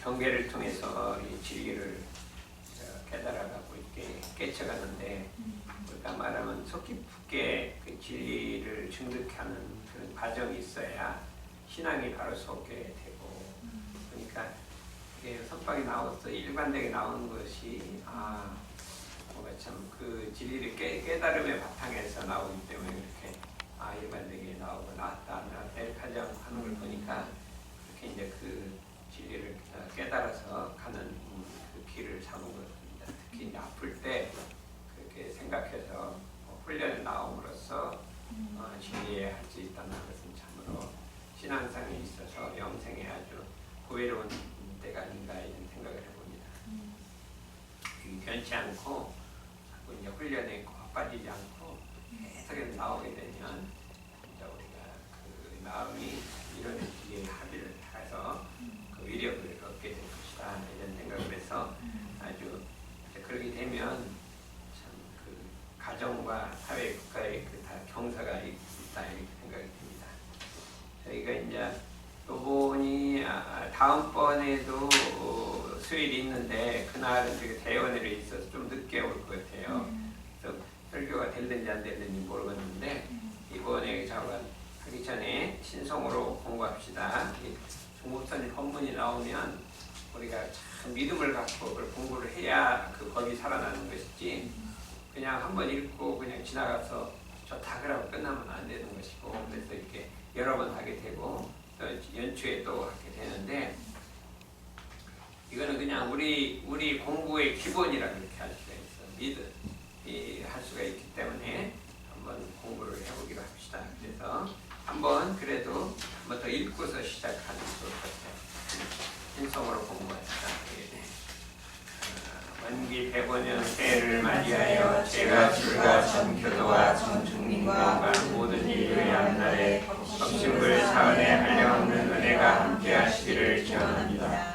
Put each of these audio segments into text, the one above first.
경계를 통해서 이 진리를 깨달아가고 이렇게 깨쳐가는데 우리가 말하면 속 깊게 그 진리를 증득하는 그런 과정이 있어야 신앙이 바로 솟게 되고 그러니까 이게 선박이 나와서 일관되게 나오는 것이 뭔가 참 그 진리를 깨달음의 바탕에서 나오기 때문에 이렇게 일관되게 나오고 나왔다 이렇게 하는 걸 보니까 그렇게 이제 그 진리를 깨달아서 가는 그 길을 잡은 것입니다. 특히 이제 아플 때 그렇게 생각해서 훈련에 나옴으로써 진리에 할 수 있다는 것은 참으로 신앙상에 있어서 영생에 아주 고외로운 때가 아닌가 이런 생각을 해봅니다. 변치 않고 자꾸 이제 훈련에 빠지지 않고 계속 나오게 되면 이제 우리가 그 마음이 이뤄내기에 합의를 해서 그 위력을 얻게 될 것이다 이런 생각을 해서 아주 그렇게 되면 참 그 가정과 사회 국가의 그 다 경사가 있다 이렇게 생각이 듭니다. 저희가 이제 요번이 다음번에도 수요일이 있는데 그날은 되게 대원회를 있어서 좀 늦게 올 것 같아요. 그래서 설교가 될는지 안 될는지 모르겠는데 이번에 하기 전에 신성으로 공부합시다. 중국선 법문이 나오면 우리가 참 믿음을 갖고 그걸 공부를 해야 그 법이 살아나는 것이지 그냥 한번 읽고 그냥 지나가서 좋다 그러고 끝나면 안 되는 것이고 그래서 이렇게 여러 번 하게 되고 또 연초에 또 하게 되는데 이거는 그냥 우리 공부의 기본이라고 이렇게 할 수가 있어. 할 수가 있기 때문에 한번 공부를 해보기로 합시다. 그래서 한번 그래도 한번 더 읽고서 시작하는 것 같아요. 신성으로 공부합시다. 원기 105년 새해를 맞이하여 제가 주가 전교도와 전중민과 모든 인류의 앞날에 덕심을 사은에 한량없는 은혜가 함께 하시기를 기원합니다.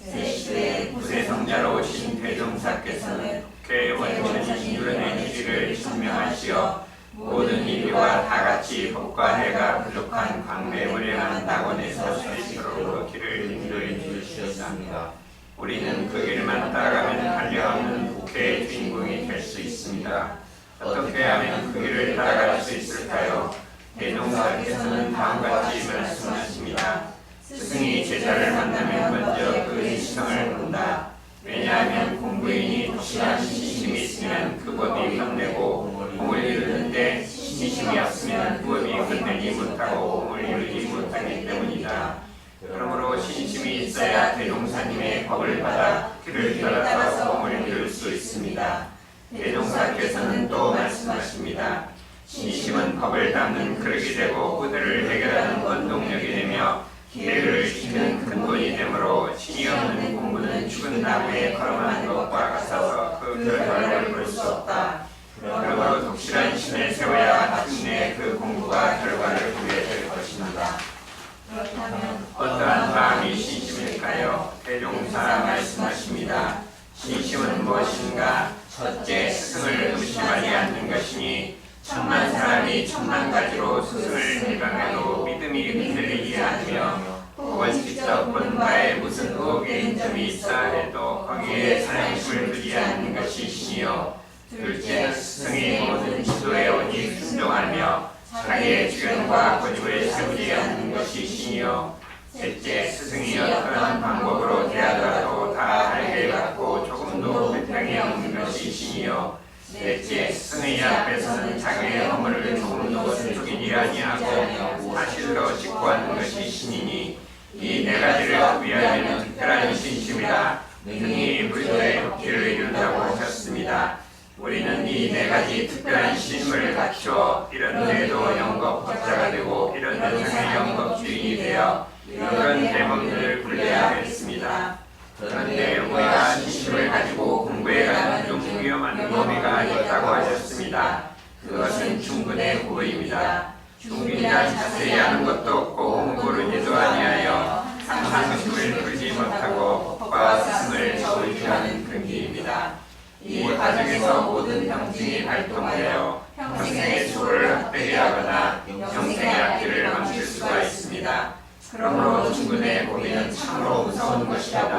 새 구세성자로 오신 대종사께서는 교회 원천이 이루어낸 일을 증명하시어 모든 인류가 다같이 복과 해가 부족한 광배무량한 낙원에서 스스로 길을 인도해 주시었습니다. 우리는 그 길만 따라가면 한량없는 국회의 주인공이 될 수 있습니다. 어떻게 하면 그 길을 따라갈 수 있을까요? 대종사께서는 다음같이 말씀하십니다. 스승이 제자를 만나면 먼저 그의 시성을 본다. 왜냐하면 공부인이 독실한 신심이 있으면 그 법이 혼내고 공을 이루는데 신심이 없으면 그 법이 혼내지 못하고 공을 이루지 못하기 때문이다. 그러므로 신심이 있어야 대종사님의 법을 받아 그를 따라서 공을 이룰 수 있습니다. 대종사께서는 또 말씀하십니다. 신심은 법을 닦는 그릇이 되고 그들을 해결하는 원동력이 되며 기회를 지키는 근본이 되므로 신이 없는 공부는 죽은 나무에 걸어만 것과 같아서 그 결과를 볼 수 없다. 그러므로 독실한 신을 세워야 마침내 그 공부가 결과를 보게 될 것입니다. 그렇다면 어떠한 마음이 신심일까요? 대종사 말씀하십니다. 신심은 무엇인가? 첫째, 스승을 무시하지 않는 것이니 천만 사람이 천만 가지로 스승을 해방해도 믿음이 흔들리지 않으며 혹은 직접 본 바에 무슨 의혹의 점이 있어 해도 거기에 사랑심을 두지 않는 것이 신이요. 둘째는 스승이 모든 지도에 오직 순종하며 자기의 주견과 고집을 세우지 않는 것이 신이요. 셋째, 스승이 어떠한 방법으로 대하더라도 다 알게 받고 조금도 불평이 없는 것이 신이요. 넷째, 스승의 앞에서는 자기의 허물을 조금도 숨기지 아니하고 사실로 직구하는 것이 신이니 이 네 가지를 위하여는 특별한 신심이라 능히 불도의 복지를 이룬다고 하셨습니다. 우리는 이 네 가지 특별한 신심을 갖추어 이런 데도 영겁법자가 되고 이런 데상의 영겁주인이 되어 이런 대범들을 굴려야겠습니다. 그런데 우리가 신심을 가지고 공부에 가는 좀 위험한 범위가 있다고 하셨습니다. 그것은 중근의 고의입니다. 중근이란 자세히 하는 것도 없고 공부르지도 아니하여 상상심을 풀지 못하고 법과 스승을 저울질하는 근기입니다. 이 과정에서 모든 병증이 발동하여 평생의 수를 헛되게 하거나 영생의 앞길을 멈출 수가 있습니다. 그러므로 중근의 고의는 참으로 무서운 것이라고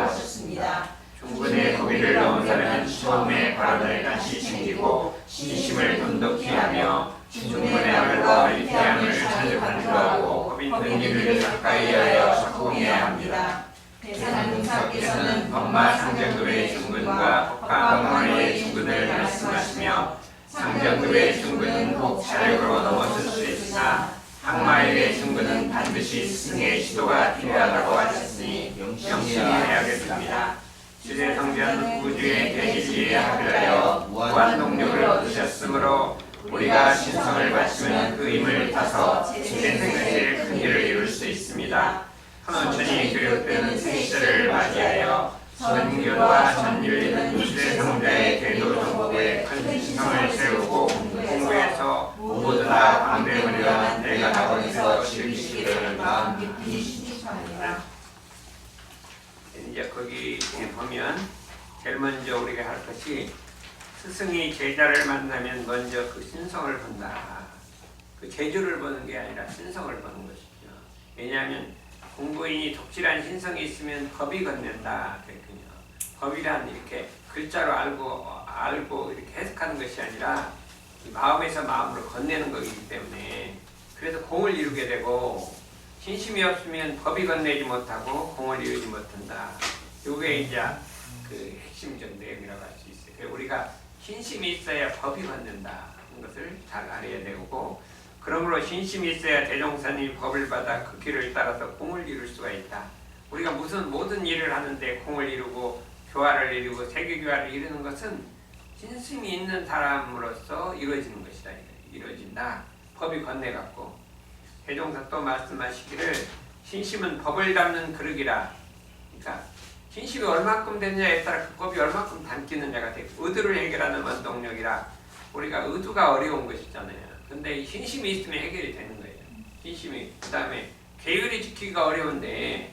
처음에 발언을 다시 챙기고 신심을 돈독히 하며 충분의 하늘과 위태함을 자주 간구하고 법 있는 일을 가까이 하여 적응해야 합니다. 대산공사께서는 법마 상정급의 중근과 법강원의 중근을 말씀하시며 상정급의 중근은 꼭 자력으로 넘어설 수 있으나 항마의 중근은 반드시 스승의 시도가 필요하다고 하셨으니 명심해야겠습니다. 주제성전 우주의 대진리에 합의하여 무한동력을 얻으셨으므로 우리가 신성을 바치면 그 힘을 타서 생생의 큰 일을 이룰 수 있습니다. 헌원천이 교육되는 생시대를 맞이하여 전교와 전율리는 주제성자의 궤도 정복에 큰 신성을 세우고 공부해서 모두 다 광대무료와 내가 나원에서 즐기시기를 마음 깊이 신축합니다. 이제 거기 보면 제일 먼저 우리가 할 것이 스승이 제자를 만나면 먼저 그 신성을 본다. 그 재주를 보는 게 아니라 신성을 보는 것이죠. 왜냐하면 공부인이 독실한 신성이 있으면 법이 건넨다. 그랬군요. 법이란 이렇게 글자로 알고 이렇게 해석하는 것이 아니라 마음에서 마음으로 건네는 것이기 때문에 그래서 공을 이루게 되고 신심이 없으면 법이 건네지 못하고 공을 이루지 못한다. 이게 이제 그 핵심적 내용이라고 할 수 있어요. 우리가 신심이 있어야 법이 건넨다 하는 것을 잘 알아야 되고 그러므로 신심이 있어야 대종사님이 법을 받아 그 길을 따라서 공을 이룰 수가 있다. 우리가 무슨 모든 일을 하는데 공을 이루고 교화를 이루고 세계교화를 이루는 것은 신심이 있는 사람으로서 이루어지는 것이다. 이루어진다. 법이 건네갖고 대종사 또 말씀하시기를 신심은 법을 담는 그릇이라. 그러니까 신심이 얼마큼 됐냐에 따라 그 법이 얼마큼 담기느냐가 되고 의도를 해결하는 원동력이라. 우리가 의도가 어려운 것이잖아요. 근데 이 신심이 있으면 해결이 되는 거예요. 신심이. 그 다음에 계율이 지키기가 어려운데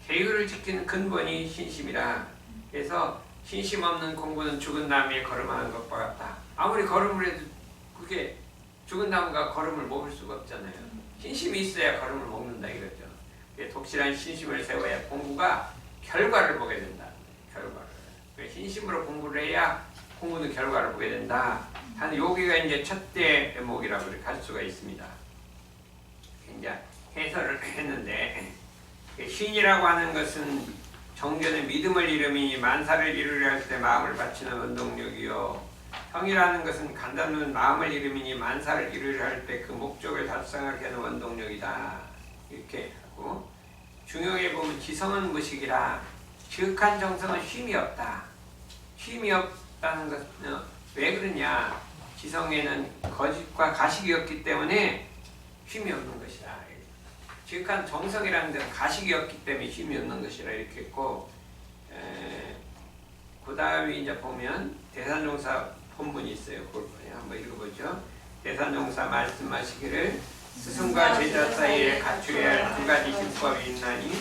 계율을 지키는 근본이 신심이라. 그래서 신심 없는 공부는 죽은 나무에 걸음하는 것과 같다. 아무리 걸음을 해도 그게 죽은 나무가 걸음을 먹을 수가 없잖아요. 신심이 있어야 걸음을 먹는다 이거죠. 독실한 신심을 세워야 공부가 결과를 보게 된다. 결과를. 신심으로 공부를 해야 공부는 결과를 보게 된다. 한 여기가 이제 첫 대목이라고 이렇게 할 수가 있습니다. 이제 해설을 했는데 신이라고 하는 것은 정견의 믿음을 이루니 만사를 이루려 할 때 마음을 바치는 원동력이요. 형이라는 것은 간단한 마음을 이루니 만사를 이루려 할 때 그 목적을 달성하게 하는 원동력이다. 이렇게 하고 중용에 보면 지성은 무식이라. 지극한 정성은 쉼이 없다. 쉼이 없다는 것은 왜 그러냐. 지성에는 거짓과 가식이 없기 때문에 쉼이 없는 것이다. 지극한 정성이라는 데는 가식이 없기 때문에 쉼이 없는 것이라 이렇게 했고 그 다음에 이제 보면 대산종사 본문이 있어요. 그걸 한번 읽어보죠. 대산종사 말씀하시기를 스승과 제자 사이에 갖추어야 할 두 가지 기법이 있나니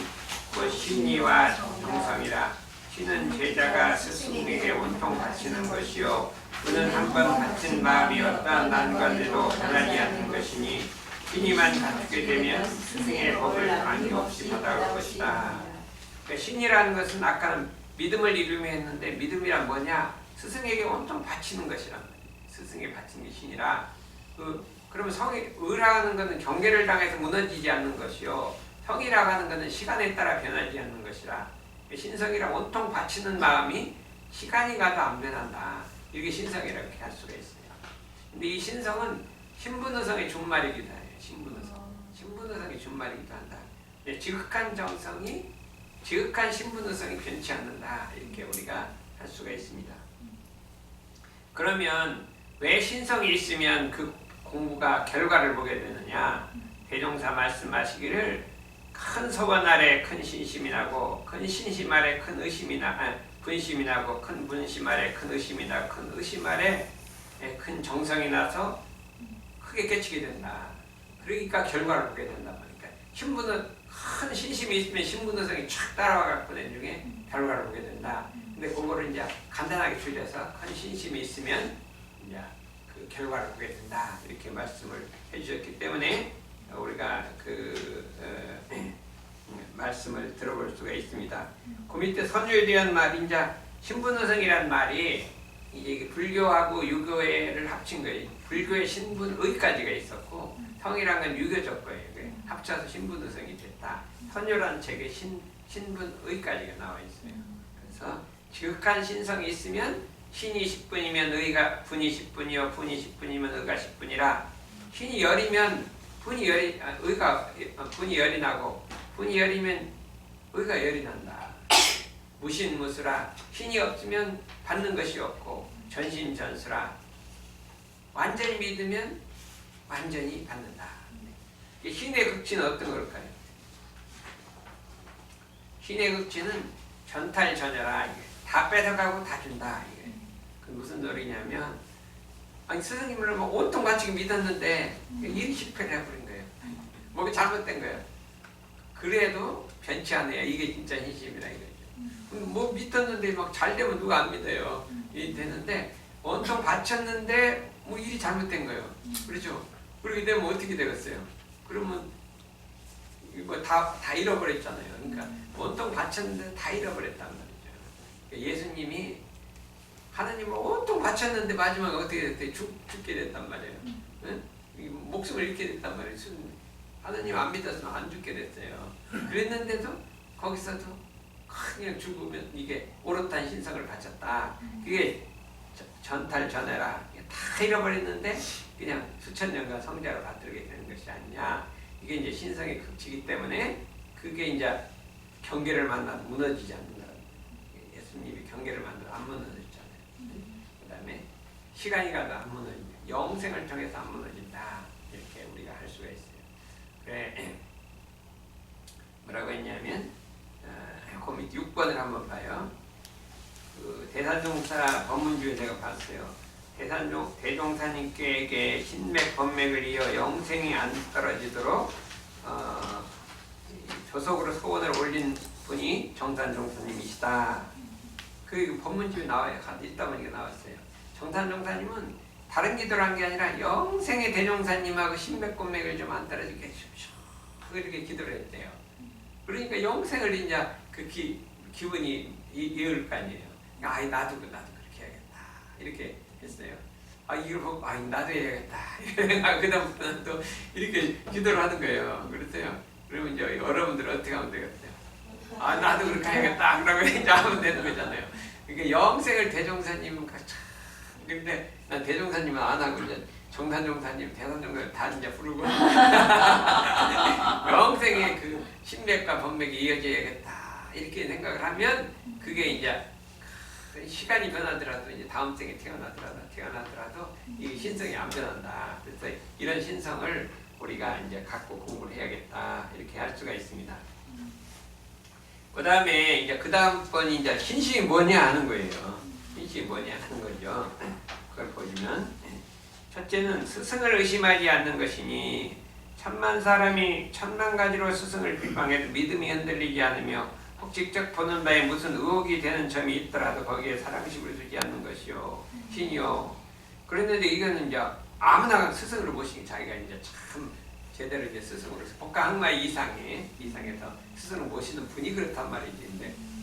곧 신의와 정성이라. 신은 제자가 스승에게 온통 바치는 것이요 그는 한번 바친 마음이 어떠한 난관에도 변하지 않는 것이니 신이만 갖추게 되면 스승의 법을 방해 없이 받아올 것이다. 그러니까 신이라는 것은 아까는 믿음을 이루며 했는데 믿음이란 뭐냐? 스승에게 온통 바치는 것이란 말이에요. 스승에 바친 게 신이라. 그러면 의라는 것은 경계를 당해서 무너지지 않는 것이요. 성이라고 하는 것은 시간에 따라 변하지 않는 것이라. 신성이라 온통 바치는 마음이 시간이 가도 안 변한다. 이게 신성이라고 이렇게 할 수가 있어요. 근데 이 신성은 신분의성의 준말이기도 해요. 신분의성의 준말이기도 한다. 지극한 정성이 지극한 신분의성이 변치 않는다. 이렇게 우리가 할 수가 있습니다. 그러면 왜 신성이 있으면 그 공부가 결과를 보게 되느냐. 대종사 말씀하시기를 큰 서원 아래 큰 신심이 나고 큰 신심 아래 큰 의심이 분심이 나고 큰 분심 아래 큰 의심이 나고 큰 의심 아래 큰 정성이 나서 크게 깨치게 된다. 그러니까 결과를 보게 된단 말이니까. 큰 신심이 있으면 신분의성이 쫙 따라와갖고 나중에 결과를 보게 된다. 근데 그거를 이제 간단하게 줄여서 큰 신심이 있으면 이제 그 결과를 보게 된다. 이렇게 말씀을 해주셨기 때문에 우리가 말씀을 들어볼 수가 있습니다. 그 밑에 선유에 대한 말이 이제 신분의성이란 말이 이게 불교하고 유교를 합친 거예요. 불교의 신분의까지가 있었고 성이란 건 유교적 거예요. 합쳐서 신분의성이 됐다. 선요라는 책에 신분의까지가 나와 있어요. 그래서 지극한 신성이 있으면 신이 10분이면 의가 분이 10분이요 분이 10분이면 의가 10분이라 신이 열이면 분이 열이 나고 분이 열이면 의가 열이 난다. 무신무수라 신이 없으면 받는 것이 없고 전신전수라 완전히 믿으면 완전히 받는다. 신의 극치는 어떤 걸까요? 신의 극치는 전탈전여라. 다 뺏어가고 다 준다. 이게. 그 무슨 소리냐면 아니 스승님을 뭐 온통 바치게 믿었는데 일이 실패를 해버린 거예요. 뭐가 잘못된 거예요. 그래도 변치 않아요. 이게 진짜 신심이라 이거죠. 뭐 믿었는데 막 잘 되면 누가 안 믿어요. 일이 되는데 온통 바쳤는데 뭐 일이 잘못된 거예요. 그렇죠? 그렇게 되면 어떻게 되겠어요? 그러면 뭐 다 잃어버렸잖아요. 그러니까 온통 바쳤는데 다 잃어버렸단 말이죠. 예수님이 하나님을 온통 바쳤는데 마지막에 어떻게 됐대? 죽게 됐단 말이에요. 응? 목숨을 잃게 됐단 말이에요. 하나님 안 믿어서는 안 죽게 됐어요. 그랬는데도 거기서도 그냥 죽으면 이게 오롯한 신성을 바쳤다. 그게 전탈전해라. 다 잃어버렸는데 그냥 수천 년간 성자로 받들게 되는 것이 아니냐. 이게 이제 신성의 극치이기 때문에 그게 이제 경계를 만나도 무너지지 않는다. 예수님이 경계를 만나도 안 무너졌잖아요. 그 다음에 시간이 가도 안 무너진다. 영생을 통해서 안 무너진다. 이렇게 우리가 할 수가 있어요. 그래 뭐라고 했냐면 그 밑 6번을 한번 봐요. 그 대산종사 법문주에 제가 봤어요. 대종사님께 신맥 법맥을 이어 영생이 안 떨어지도록 조속으로 소원을 올린 분이 정산종사님이시다. 그 법문집에 나와요. 있다 보니까 나왔어요. 정산종사님은 다른 기도를 한 게 아니라 영생의 대종사님하고 신맥 법맥을 좀 안 떨어지게 해주십시오. 그렇게 기도를 했대요. 그러니까 영생을 이제 그 기분이 이을 거 아니에요. 아, 나도 그렇게 해야겠다. 이렇게 했어요. 아, 이걸 보고, 아, 나도 해야겠다. 그다음부터는 또 이렇게 기도를 하는 거예요. 그랬어요. 그러면 이제 여러분들 어떻게 하면 되겠어요? 아, 나도 그렇게 해야겠다. 그러고 이제 하면 되는 거잖아요. 그러니까 영생을 대종사님, 근데 난 대종사님은 안 하고 이제 정산종사님, 대산종사님 다 이제 부르고 영생의 그 신맥과 법맥이 이어져야겠다. 이렇게 생각을 하면 그게 이제 시간이 변하더라도 이제 다음 생에 태어나더라도 이 신성이 안 변한다. 그래서 이런 신성을 우리가 이제 갖고 공부를 해야겠다. 이렇게 할 수가 있습니다. 그 다음에 이제 그 다음 번이 이제 신심이 뭐냐 하는 거예요. 신심이 뭐냐 하는 거죠. 그걸 보시면 첫째는 스승을 의심하지 않는 것이니 천만 사람이 천만 가지로 스승을 비방해도 믿음이 흔들리지 않으며 혹 직접 보는 바에 무슨 의혹이 되는 점이 있더라도 거기에 사랑심을 두지 않는 것이요 신이요. 그랬는데 이거는 이제 아무나 스승으로 모시기 자기가 이제 참 제대로 이제 스승으로 복가항마 이상에서 스승을 모시는 분이 그렇단 말이지.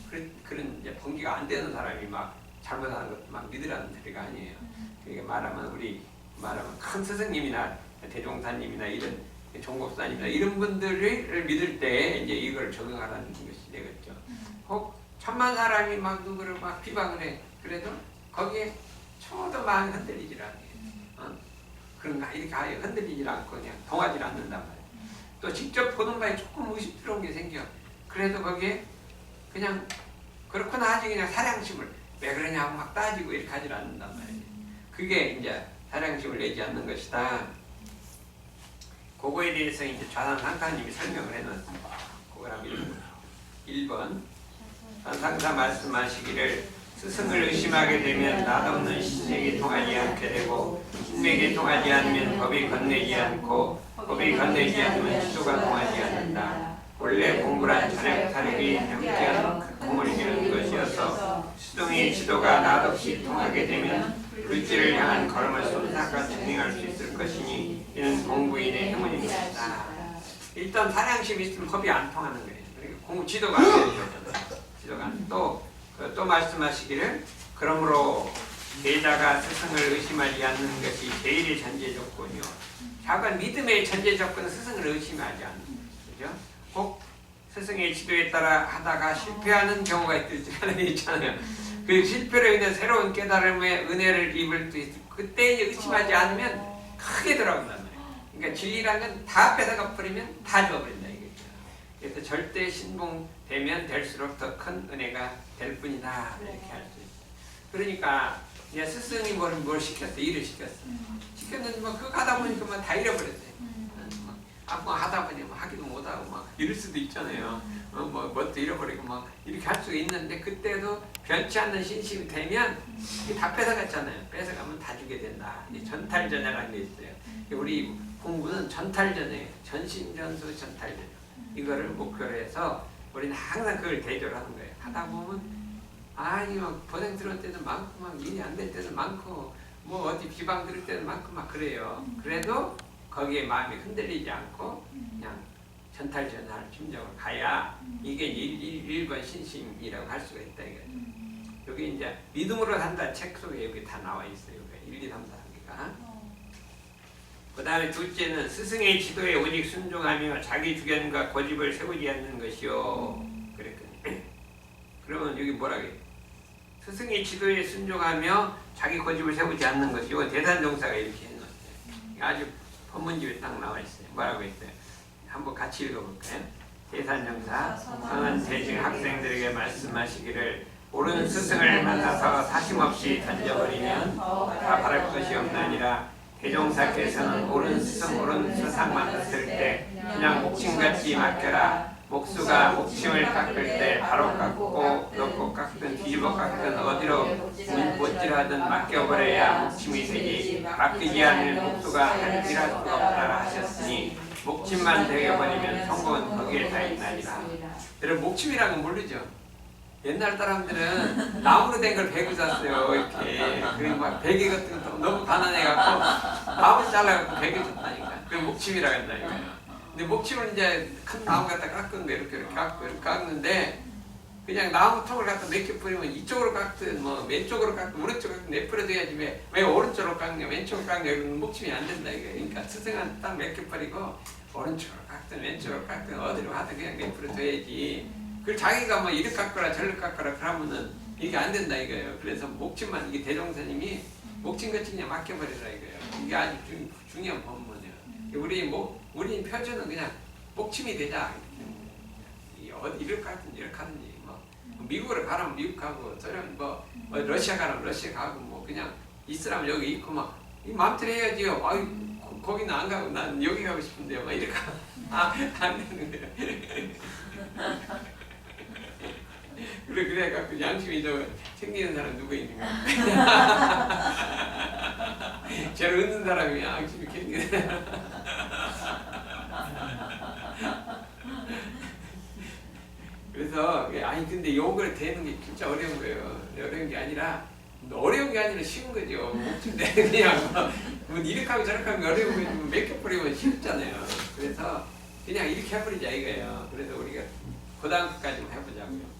근데 그런 이제 번기가 안 되는 사람이 막 잘못하는 것도 막 믿으라는 소리가 아니에요. 그러니까 말하면 큰 스승님이나 대종사님이나 이런 종법사님이나 이런 분들을 믿을 때 이제 이걸 적용하라는 것이 되겠죠. 혹 천만 사람이 막 누구를 막 비방을 해. 그래도 거기에 초도 마음이 흔들리질 않아요. 그런가 이렇게 아예 흔들리질 않고 그냥 동하질 않는단 말이에요. 또 직접 보는 바에 조금 의심스러운 게 생겨. 그래도 거기에 그냥 그렇구나 하지 그냥 사량심을 왜 그러냐고 막 따지고 이렇게 하질 않는단 말이에요. 그게 이제 사량심을 내지 않는 것이다. 그거에 대해서 이제 좌산 상사님이 설명을 해놨습니다. 그걸 한번 1번 상사 말씀하시기를 스승을 의심하게 되면 낯없는 신에게 통하지 않게 되고 신에게 통하지 않으면 법이 건네지 않고 법이 건네지 않으면 지도가 통하지 않는다. 원래 공부란 자력 타력이 함께한 공을 이루는 것이어서 수동의 지도가 낯없이 통하게 되면 물질을 향한 걸음을 쏜사가 증명할 수 있을 것이니 이는 공부인의 행운인 것이다. 일단 사량심이 있으면 법이 안 통하는 거예요. 그러니까 공부 지도가 안 되는 거잖아요. 지도가 또 말씀하시기를 그러므로 제자가 스승을 의심하지 않는 것이 제일의 전제 조건이요. 작은 믿음의 전제 조건은 스승을 의심하지 않는 거죠. 꼭 스승의 지도에 따라 하다가 실패하는 경우가 있잖아요. 그 실패로 인해 새로운 깨달음의 은혜를 입을 수 있고 그때 의심하지 않으면 크게 들어온단 말이에요. 그러니까 진리라는 건 다 뺏어가 버리면 다 줘버린다 이거죠. 그래서 절대 신봉되면 될수록 더 큰 은혜가 될 뿐이다 이렇게 할 수 있어요. 그러니까 이제 스승이 뭘 시켰어? 일을 시켰어. 시켰는데 뭐 그거 하다 보니까 뭐 다 잃어버렸어요. 뭐 하다 보니 하기도 못하고 막 이럴 수도 있잖아요. 뭣도 잃어버리고 막 이렇게 할 수가 있는데 그때도 변치 않는 신심이 되면 다 뺏어갔잖아요. 뺏어가면 다 주게 된다. 전탈전야라는 게 있어요. 우리 공부는 전탈전야예요. 전신전수 전탈전야. 이거를 목표로 해서 우리는 항상 그걸 대조를 하는 거예요. 하다 보면 아니 막 고생 들을 때도 많고 막 일이 안 될 때도 많고 뭐 어디 비방 들을 때도 많고 막 그래요. 그래도 거기에 마음이 흔들리지 않고 그냥 전탈전야를 심정으로 가야 이게 1번 신심이라고 할 수가 있다 이거죠. 여기 이제 믿음으로 산다 책 속에 여기 다 나와 있어요. 1, 2, 3, 4개가. 그 다음에 둘째는 스승의 지도에 오직 순종하며 자기 주견과 고집을 세우지 않는 것이요. 그랬거든요. 그러면 여기 뭐라고 해요? 스승의 지도에 순종하며 자기 고집을 세우지 않는 것이요. 대산종사가 이렇게 해놨어요. 아주 법문집에 딱 나와 있어요. 뭐라고 했어요? 한번 같이 읽어볼까요? 대산종사 성은 대중 학생들에게 말씀하시기를 옳은 스승을 만나서 사심없이 던져버리면 다 바랄 것이 없나니라. 대종사께서는 옳은 스승, 옳은 수상 만났을 때 그냥 목침같이 맡겨라. 목수가 목침을 깎을 때 바로 깎고 넣고 깎든 뒤집어 깎든 어디로 못질하든 맡겨버려야 목침이 되지. 맡기지 않을 목수가 한 일 할 수가 없다라 하셨으니 목침만 되어버리면 성공은 거기에 다 있나니라. 여러분 목침이라는 건 모르죠? 옛날 사람들은 나무로 된 걸 베고 잤어요. 이렇게 막 베개 같은 거 너무 가난해갖고 나무 잘라갖고 베개 줬다니까. 그걸 목침이라고 한다니까요. 근데 목침을 이제 큰 나무 갖다 깎는데 이렇게 깎는데 그냥 나무 통을 갖다 몇 개 뿌리면 이쪽으로 깎든 뭐 왼쪽으로 깎든 오른쪽으로 깎든 내버려둬야지 왜 오른쪽으로 깎냐 왼쪽으로 깎냐 이러면 목침이 안 된다 이거예요. 그러니까 스승은 딱 몇 개 뿌리고 오른쪽으로 깎든 왼쪽으로 깎든 어디로 하든 그냥 내버려둬야지. 그걸 자기가 뭐 이렇게 깎거라 저렇게 깎거라 그러면은 이게 안 된다 이거예요. 그래서 목침만 이게 대종사님이 목침같이 그냥 맡겨버리라 이거예요. 이게 아주 중요한 법문이에요. 우리 표준은 그냥 목침이 되자. 어디 이렇게 하든지 이렇게 하든지 뭐 미국으로 가라면 미국 가고 저런 뭐 러시아 가라면 러시아 가고 뭐 그냥 이스라면 여기 있고 막 이 마음대로 해야지요. 아유 거기는 안 가고 난 여기 가고 싶은데요. 막 이렇게 안 되는데요. 그래갖고 양심이 챙기는 사람 누구 있는가? 저를 얻는 사람이 양심이 챙기는 사람. 그래서 아니 근데 요거를 되는 게 진짜 어려운 거예요. 어려운 게 아니라 쉬운 거죠. 목침대 그냥 뭐 이렇게 하고 저렇게 하면 어려운 거지 몇 개 뿌리면 쉽잖아요. 그래서 그냥 이렇게 해버리자 이거예요. 그래서 우리가 고등학교까지만 해보자고요.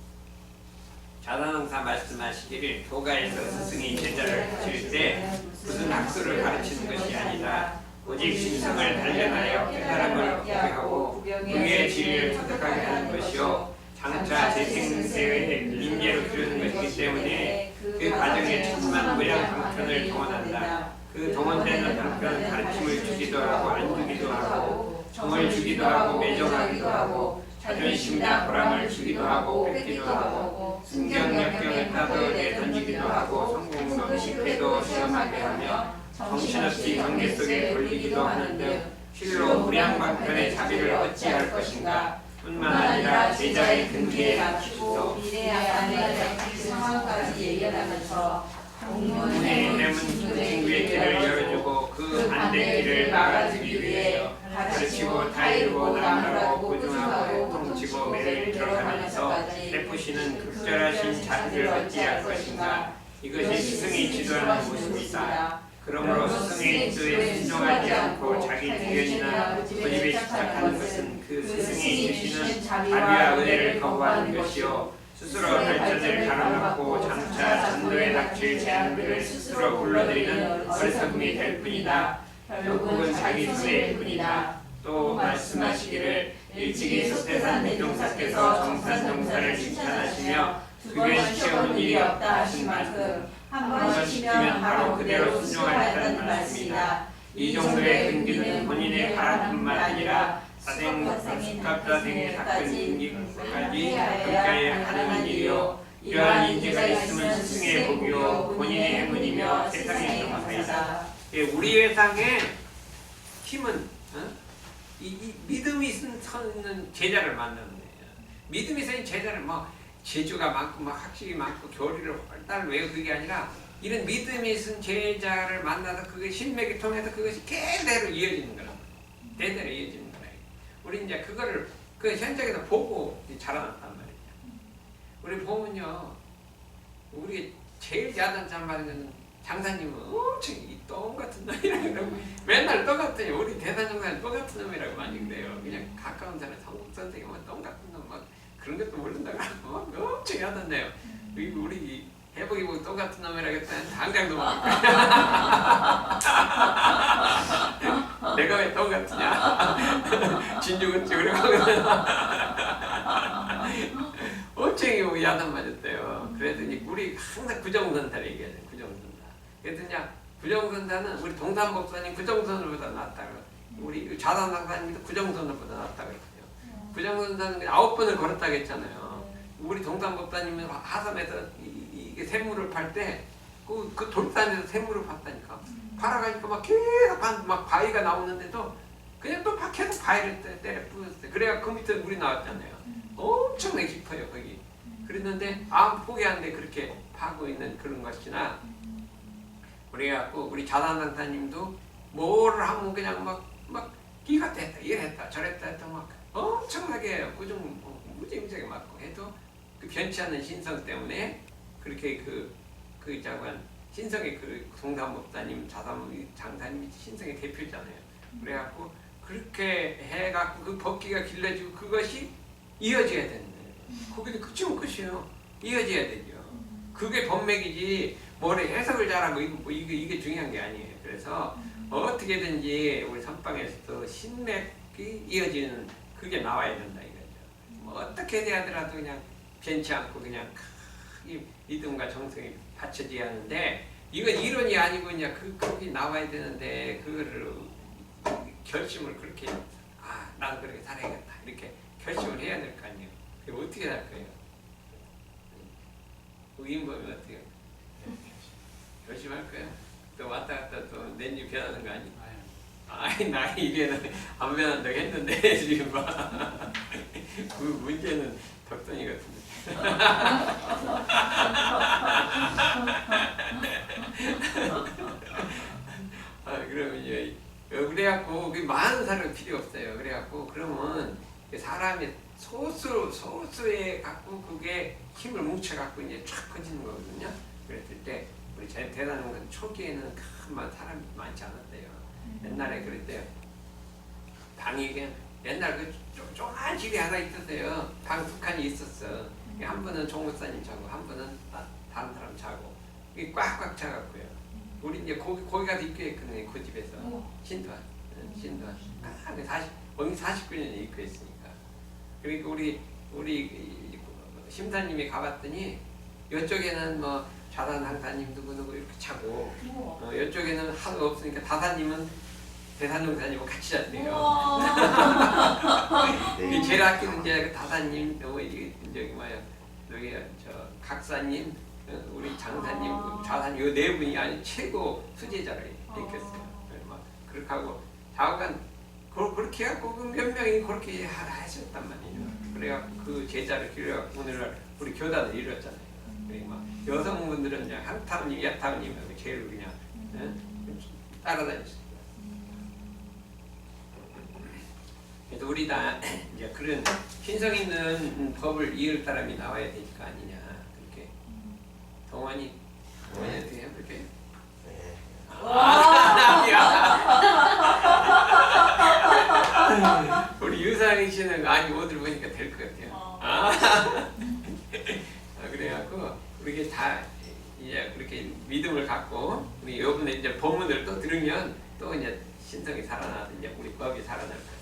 자단왕사 말씀하시기를 교가에서 스승이 제자를 가르칠 때 무슨 학술을 가르치는 것이 아니다. 오직 신성을 단련하여 깨달음을 고백하고 그의 진리를 터득하게 하는 것이요 장차 재생세의 인재로 기르는 것이기 때문에 그 과정에 천만 무량 방편을 동원한다. 그 동원되는 방편은 가르침을 주기도 하고 안 주기도 하고 정을 주기도 하고 매정하기도 하고 자존심과 보람을 주기도 하고 뺏기도 하고 승경역경을 따도 내던지기도 하고 성공도 실패도 시험하게 하며 정신없이 경계 속에 걸리기도 하는 등 실로 무량방편의 자비를 어찌할 것인가 뿐만 아니라 제자의 근기에 맞추고 미래의 안에 상황까지 예견하면서 공문의 내문 친구의 길을 열어주고 그 반대 길을 막아주기 위해 가르치고 다이르고 나무라고 고중하고 통치고 매를 들어가면서 베푸시는 극절하신 자비를 어찌할 것인가. 이것이 스승이 지도하는 모습이다. 그러므로 스승의 지도에 순종하지 않고 자기 주견이나 고집에 집착하는 것은 그 스승이 주시는 자비와 은혜를 거부하는 것이요 스스로 발전을 가로막고 장차 전도에 닥칠 재앙들을 스스로 불러들이는 어리석음이 될 뿐이다. 결국은 자기 손해일 뿐이다. 또 말씀하시기를 일찍이 소태산 대종사께서 정산정사를 칭찬하시며 두 번 시험은 일이 없다 하신 만큼 한 번 시키면 바로 그대로 순종하였다는 말씀이다. 이 정도의 근기는 본인의 바람뿐만 아니라 사생, 숙합자 등의 사건 인기까지 함께 하는 일이요 이러한 인재가 있으면 스승의 복이요 본인의 행운이며 세상의 영광이다. 우리 세상의 힘은 이 믿음이 있는 제자를 만나는 거예요. 믿음이 있는 제자를 뭐 재주가 많고 막 학식이 많고 교리를 활달 외우고 그게 아니라 이런 믿음이 있는 제자를 만나서 그게 신맥이 통해서 그것이 대대로 이어지는 거라. 대대로 이어지는 거라. 우리 이제 그거를 그 현장에서 보고 자라났단 말이에요. 우리 보면요, 우리 제일 야단참 받는 거는 장사님은 엄청 이 똥 같은 놈이라고 맨날 똑같아요. 우리 대단장사는 똑같은 놈이라고 많이 그래요. 그냥 가까운 사람 성국 선생님 똥 같은 놈 막 그런 것도 모른다고 막 엄청 야단내요. 우리 해보기 보고 똑같은 놈이라고 했더니 당장도 막 내가 왜 똥 같으냐 진죽은 찌그러고 엄청 야단 맞았대요. 그랬더니 우리 항상 구정선사를 얘기하죠. 구정선사. 그랬더니 구정선사는 우리 동산법사님 구정선사보다 낫다고, 우리 좌산상사님도 구정선사보다 낫다고 했어요. 구정선사는 9번을 걸었다고 했잖아요. 우리 동산법사님은 하산에서 이게 샘물을 팔 때 그 돌산에서 샘물을 팠다니까. 팔아가니까 막 계속 막 바위가 나오는데도 그냥 또 계속 바위를 때려 부었어요. 그래야 그 밑에 물이 나왔잖아요. 엄청나게 깊어요 거기. 그랬는데 아무 포기하는데 그렇게 파고 있는 그런 것이나, 그래갖고 우리 자단상사님도 뭐를 하면 그냥 막 기가 됐다 이랬다 저랬다 했다 막 엄청나게 무지무지하게 맞고 해도 그 변치 않는 신성 때문에 그렇게 그 자관 신성의 그 동산법사님 장사님이 신성의 대표잖아요. 그래갖고 그렇게 해갖고 그 법기가 길러지고 그것이 이어져야 되는 거예요. 거기도 끝이면 끝이에요. 이어져야 되죠. 그게 법맥이지 뭐래 해석을 잘하고 이게 중요한 게 아니에요. 그래서 어떻게든지 우리 선방에서도 신맥이 이어지는 그게 나와야 된다 이거죠. 뭐 어떻게 대하더라도 그냥 변치 않고 그냥 이 믿음과 정성이 받쳐져야 하는데, 이건 이론이 아니고 그냥 그게 나와야 되는데 그거를 결심을 그렇게 나도 그렇게 살아야겠다 이렇게 결심을 해야 될 거 아니에요. 그게 어떻게 할 거예요? 의인범이 어떻게 해요? 결심할 거예요? 또 왔다 갔다 또 내년 변하는 거 아니에요? 아이 나이 이래는 안 변한다고 했는데 지금 봐. 그 문제는 덕분이 같은데. 그러면 이제 그래갖고 많은 사람이 필요 없어요. 그래갖고 그러면 사람이 소수에 갖고 그게 힘을 뭉쳐갖고 이제 쫙 퍼지는 거거든요. 그랬을 때 우리 대단한 건 초기에는 사람이 많지 않았대요. 옛날에 그랬대요. 방이 그냥 옛날 그 조그만 집이 하나 있었어요. 방 2칸이 있었어. 한 분은 종목사님 자고 한 분은 다른 사람 자고 이게 꽉꽉 차갖고요. 우리 이제 거기 가서 입교했거든요. 그 집에서 신도한 49년에 입교했으니까. 그러니까 우리 심사님이 가봤더니 이쪽에는 뭐 좌단 상사님 누구 이렇게 차고 이쪽에는 하나도 없으니까 다사님은 대산용사님은 같이 잤대요. 제일 아끼는 이제 다사님, 저기 저 각사님, 우리 장사님, 좌사님 이 네 분이 아니 최고 수제자를 일으켰어요. 막 그렇게 하고 좌우간 그렇게 해갖고 몇 명이 그렇게 하셨단 말이에요. 그래갖고 그 제자를 기려갖고 오늘날 우리 교단을 이뤘잖아요. 막 여성분들은 그냥 한타우님, 야타우님하고 제일 그냥 따라다녔어요. 그래서 우리 다 이제 그런 신성 있는 법을 이을 사람이 나와야 될 거 아니냐. 그렇게 동원이 어떻게 해볼게요? 우리 유상희 씨는 아니 옷을 보니까 될 것 같아요. 그래갖고 우리게 다 이제 그렇게 이제 본문을 또 들으면 또 이제 신성이 살아나서 이제 우리 법이 살아날 거예요.